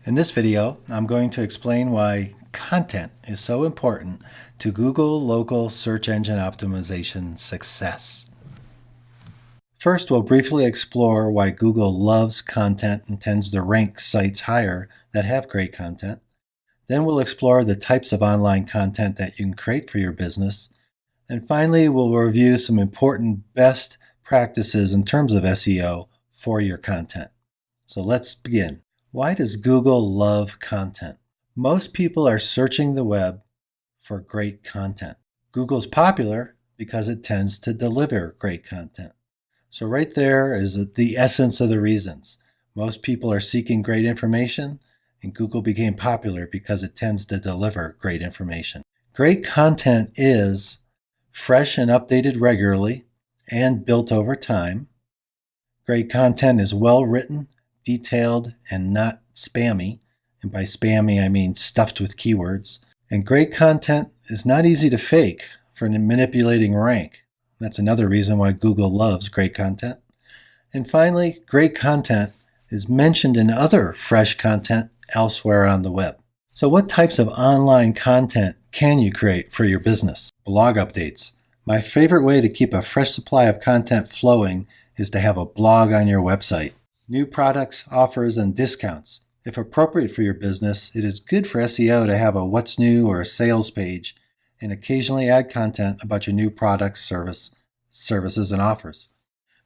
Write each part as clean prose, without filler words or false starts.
In this video, I'm going to explain why content is so important to Google local search engine optimization success. First, we'll briefly explore why Google loves content and tends to rank sites higher that have great content. Then we'll explore the types of online content that you can create for your business. And finally, we'll review some important best practices in terms of SEO for your content. So let's begin. Why does Google love content? Most people are searching the web for great content. Google's popular because it tends to deliver great content. So right there is the essence of the reasons. Most people are seeking great information, and Google became popular because it tends to deliver great information. Great content is fresh and updated regularly and built over time. Great content is well written, detailed, and not spammy. And by spammy, I mean stuffed with keywords. And great content is not easy to fake for manipulating rank. That's another reason why Google loves great content. And finally, great content is mentioned in other fresh content elsewhere on the web. So what types of online content can you create for your business? Blog updates. My favorite way to keep a fresh supply of content flowing is to have a blog on your website. New products, offers, and discounts. If appropriate for your business, it is good for SEO to have a what's new or a sales page and occasionally add content about your new products, services, and offers.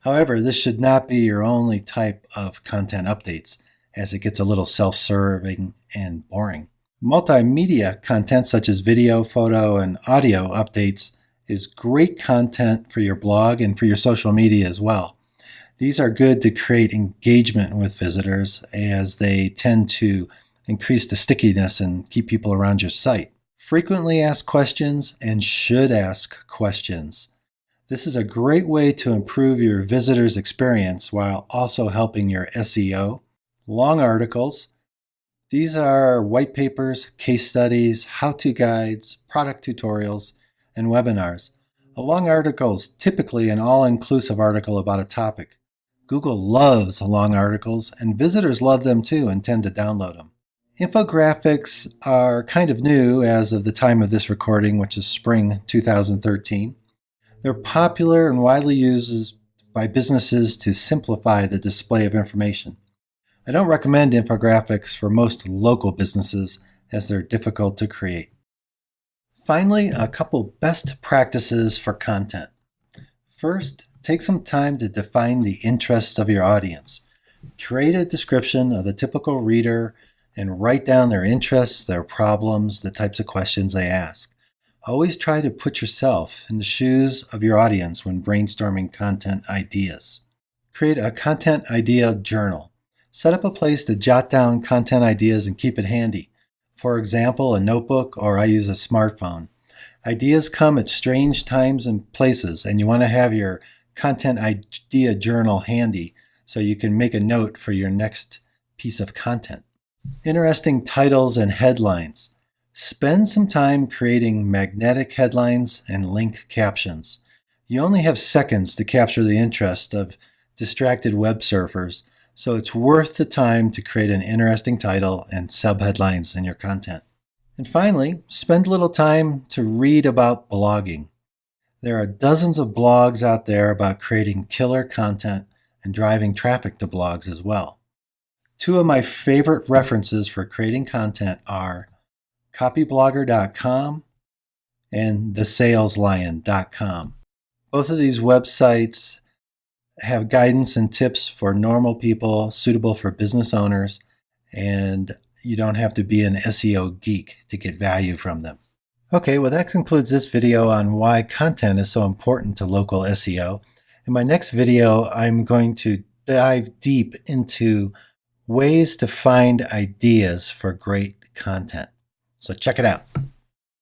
However, this should not be your only type of content updates, as it gets a little self-serving and boring. Multimedia content such as video, photo, and audio updates is great content for your blog and for your social media as well. These are good to create engagement with visitors as they tend to increase the stickiness and keep people around your site. Frequently asked questions and should ask questions. This is a great way to improve your visitors' experience while also helping your SEO. Long articles. These are white papers, case studies, how-to guides, product tutorials, and webinars. A long article is typically an all-inclusive article about a topic. Google loves long articles, and visitors love them too and tend to download them. Infographics are kind of new as of the time of this recording, which is spring 2013. They're popular and widely used by businesses to simplify the display of information. I don't recommend infographics for most local businesses as they're difficult to create. Finally, a couple best practices for content. First, take some time to define the interests of your audience. Create a description of the typical reader and write down their interests, their problems, the types of questions they ask. Always try to put yourself in the shoes of your audience when brainstorming content ideas. Create a content idea journal. Set up a place to jot down content ideas and keep it handy. For example, a notebook, or I use a smartphone. Ideas come at strange times and places, and you want to have your content idea journal handy so you can make a note for your next piece of content. Interesting titles and headlines. Spend some time creating magnetic headlines and link captions. You only have seconds to capture the interest of distracted web surfers, so it's worth the time to create an interesting title and subheadlines in your content. And finally, spend a little time to read about blogging. There are dozens of blogs out there about creating killer content and driving traffic to blogs as well. Two of my favorite references for creating content are copyblogger.com and thesaleslion.com. Both of these websites have guidance and tips for normal people, suitable for business owners, and you don't have to be an SEO geek to get value from them. Okay, well that concludes this video on why content is so important to local SEO. In my next video, I'm going to dive deep into ways to find ideas for great content. So check it out.